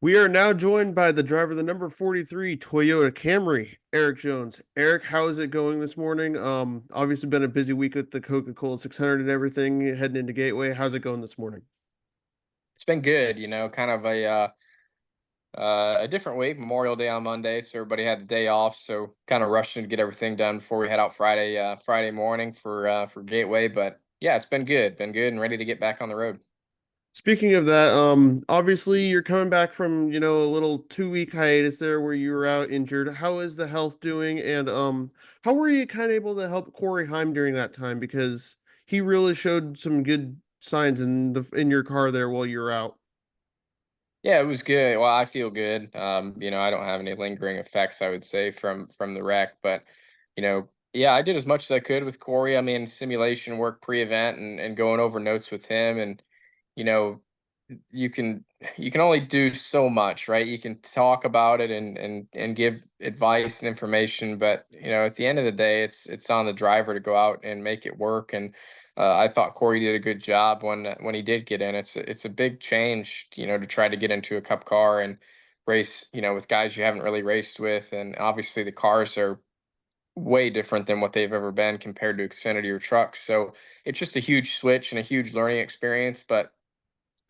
We are now joined by the driver of the number 43 Toyota Camry, Erik Jones. Erik, how is it going this morning? Obviously been a busy week with the Coca-Cola 600 and everything heading into Gateway. How's it going this morning? It's been good, kind of a different week. Memorial Day on Monday, so everybody had the day off. So kind of rushing to get everything done before we head out Friday morning for Gateway. But yeah, it's been good, and ready to get back on the road. Speaking of that, obviously you're coming back from, a little 2 week hiatus there where you were out injured. How is the health doing? And how were you kind of able to help Corey Heim during that time? Because he really showed some good signs in your car there while you were out. Yeah, it was good. Well, I feel good. I don't have any lingering effects, I would say, from the wreck, but yeah, I did as much as I could with Corey. I mean, simulation work pre-event and going over notes with him, and you know, you can you can only do so much, right? You can talk about it and give advice and information, but at the end of the day, it's on the driver to go out and make it work. And I thought Corey did a good job when he did get in. It's a big change, to try to get into a cup car and race, with guys you haven't really raced with, and obviously the cars are way different than what they've ever been compared to Xfinity or trucks. So it's just a huge switch and a huge learning experience. But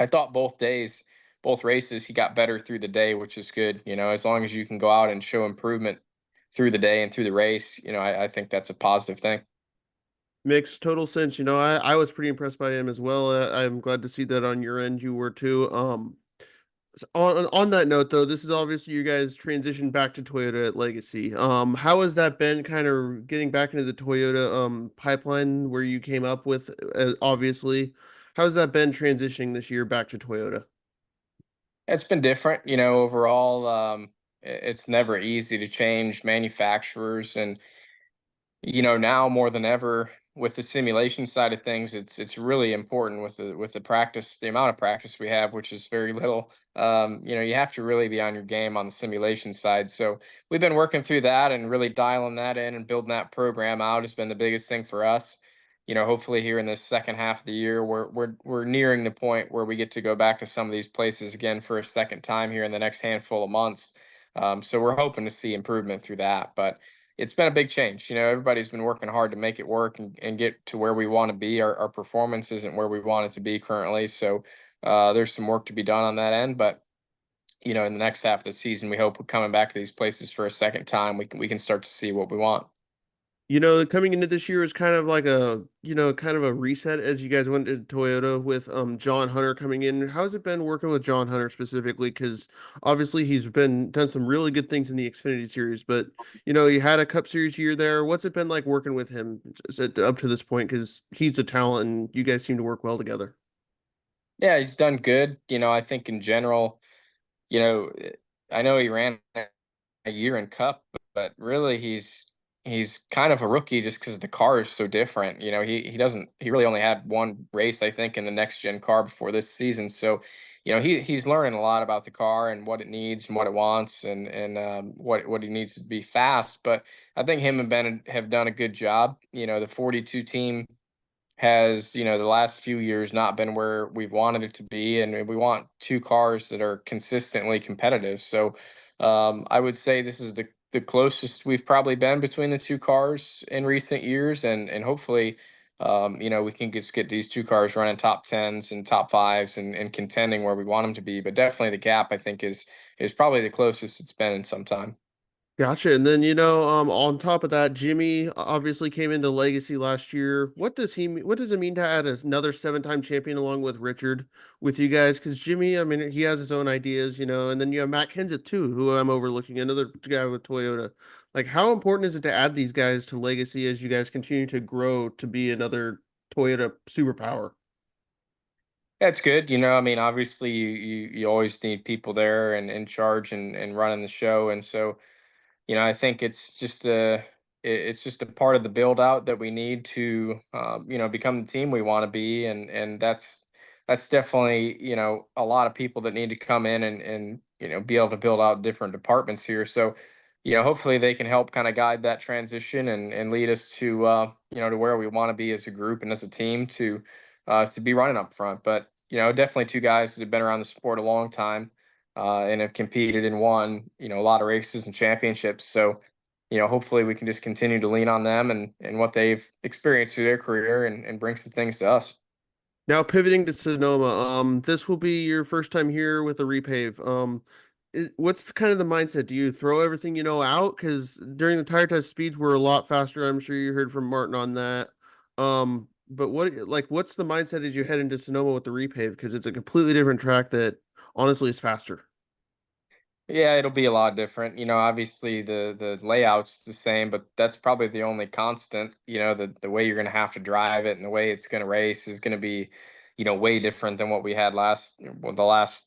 I thought both races, he got better through the day, which is good. As long as you can go out and show improvement through the day and through the race, I think that's a positive thing. Makes total sense. I was pretty impressed by him as well. I'm glad to see that on your end you were too. On that note though, this is obviously you guys transitioned back to Toyota at Legacy. How has that been kind of getting back into the Toyota pipeline where you came up with obviously? How's that been transitioning this year back to Toyota? It's been different, overall. It's never easy to change manufacturers, and now more than ever with the simulation side of things, it's really important with the practice, the amount of practice we have, which is very little. You have to really be on your game on the simulation side. So we've been working through that and really dialing that in and building that program out has been the biggest thing for us. Hopefully here in this second half of the year, we're nearing the point where we get to go back to some of these places again for a second time here in the next handful of months. So we're hoping to see improvement through that, but it's been a big change. Everybody's been working hard to make it work and get to where we want to be. Our performance isn't where we want it to be currently. So there's some work to be done on that end. But, in the next half of the season, we hope we're coming back to these places for a second time. We can start to see what we want. Coming into this year is kind of like kind of a reset as you guys went to Toyota with John Hunter coming in. How's it been working with John Hunter specifically? Because obviously he's been done some really good things in the Xfinity series, but you had a Cup Series year there. What's it been like working with him up to this point? Because he's a talent and you guys seem to work well together. Yeah, he's done good. I think in general, you know, I know he ran a year in Cup, but really he's kind of a rookie just because the car is so different. He really only had one race, I think, in the next gen car before this season. So, he's learning a lot about the car and what it needs and what it wants and what he needs to be fast. But I think him and Ben have done a good job. The 42 team has, the last few years not been where we've wanted it to be, and we want two cars that are consistently competitive. So I would say this is the closest we've probably been between the two cars in recent years, and hopefully, we can just get these two cars running top tens and top fives and contending where we want them to be. But definitely the gap I think is probably the closest it's been in some time. Gotcha. And then, on top of that, Jimmy obviously came into Legacy last year. What does it mean to add another 7-time champion along with Richard with you guys? Because Jimmy, I mean, he has his own ideas, and then you have Matt Kenseth too, who I'm overlooking, another guy with Toyota. Like, how important is it to add these guys to Legacy as you guys continue to grow to be another Toyota superpower? That's good. I mean, obviously you always need people there and in charge and running the show. And so, I think it's just a part of the build out that we need to become the team we want to be, and that's definitely a lot of people that need to come in and be able to build out different departments here. So hopefully they can help kind of guide that transition and lead us to to where we want to be as a group and as a team to be running up front. But definitely two guys that have been around the sport a long time. and have competed and won, a lot of races and championships. So, hopefully we can just continue to lean on them and what they've experienced through their career and bring some things to us. Now pivoting to Sonoma, this will be your first time here with a repave. What's kind of the mindset? Do you throw everything you know out? Because during the tire test, speeds were a lot faster. I'm sure you heard from Martin on that. But what's the mindset as you head into Sonoma with the repave? Because it's a completely different track that honestly is faster. Yeah, it'll be a lot different. Obviously the layout's the same, but that's probably the only constant. The way you're going to have to drive it and the way it's going to race is going to be, way different than what we had the last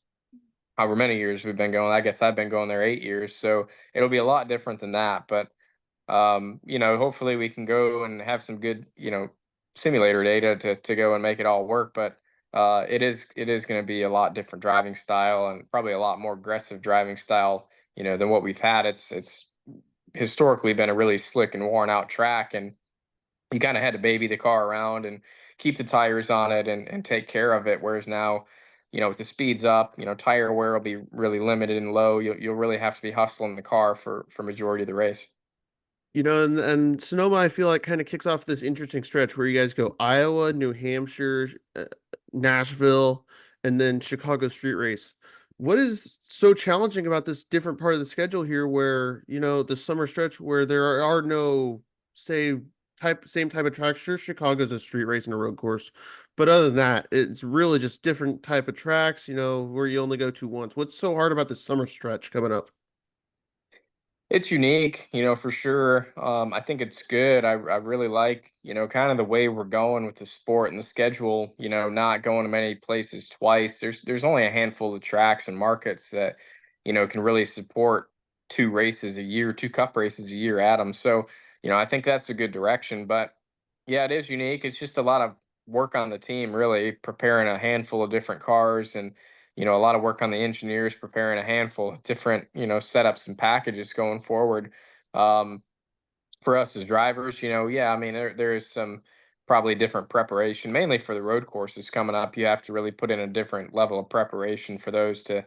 however many years we've been going. I guess I've been going there 8 years, so it'll be a lot different than that. But hopefully we can go and have some good, simulator data to go and make it all work. But it is going to be a lot different driving style and probably a lot more aggressive driving style, than what we've had. It's historically been a really slick and worn out track, and you kind of had to baby the car around and keep the tires on it and take care of it. Whereas now, with the speeds up, tire wear will be really limited and low. You'll really have to be hustling the car for majority of the race. And Sonoma, I feel like kind of kicks off this interesting stretch where you guys go Iowa, New Hampshire, Nashville, and then Chicago street race. What is so challenging about this different part of the schedule here where, the summer stretch where there are no, say, same type of tracks? Sure, Chicago's a street race and a road course. But other than that, it's really just different type of tracks, where you only go to once. What's so hard about the summer stretch coming up? It's unique, for sure. I think it's good. I really like, kind of the way we're going with the sport and the schedule, not going to many places twice. There's only a handful of tracks and markets that, can really support two races a year, two cup races a year at them. So, I think that's a good direction. But yeah, it is unique. It's just a lot of work on the team, really preparing a handful of different cars and a lot of work on the engineers preparing a handful of different, setups and packages going forward. Um, for us as drivers, yeah, I mean, there is some probably different preparation, mainly for the road courses coming up. You have to really put in a different level of preparation for those to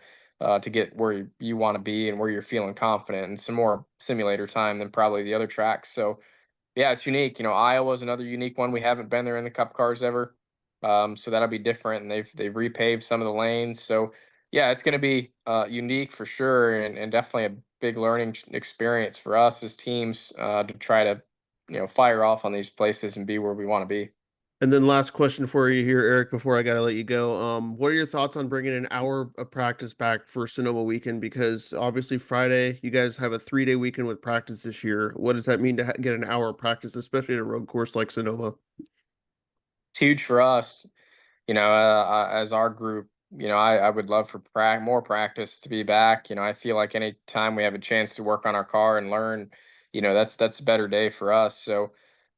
get where you want to be and where you're feeling confident, and some more simulator time than probably the other tracks. So yeah, it's unique. Iowa's another unique one. We haven't been there in the Cup cars ever, so that'll be different. And they've repaved some of the lanes, so yeah, it's going to be unique for sure, and definitely a big learning experience for us as teams to try to fire off on these places and be where we want to be. And then last question for you here, Eric, before I gotta let you go. What are your thoughts on bringing an hour of practice back for Sonoma weekend? Because obviously Friday, you guys have a 3-day weekend with practice this year. What does that mean to get an hour of practice, especially at a road course like Sonoma? It's huge for us. As our group, I would love for more practice to be back. I feel like any time we have a chance to work on our car and learn, that's a better day for us. So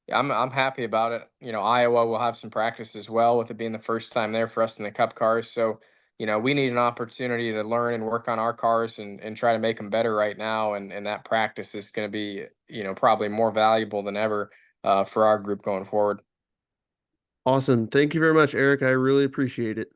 yeah, I'm happy about it. Iowa will have some practice as well, with it being the first time there for us in the Cup cars. So, we need an opportunity to learn and work on our cars and try to make them better right now. And that practice is going to be, probably more valuable than ever for our group going forward. Awesome. Thank you very much, Eric. I really appreciate it.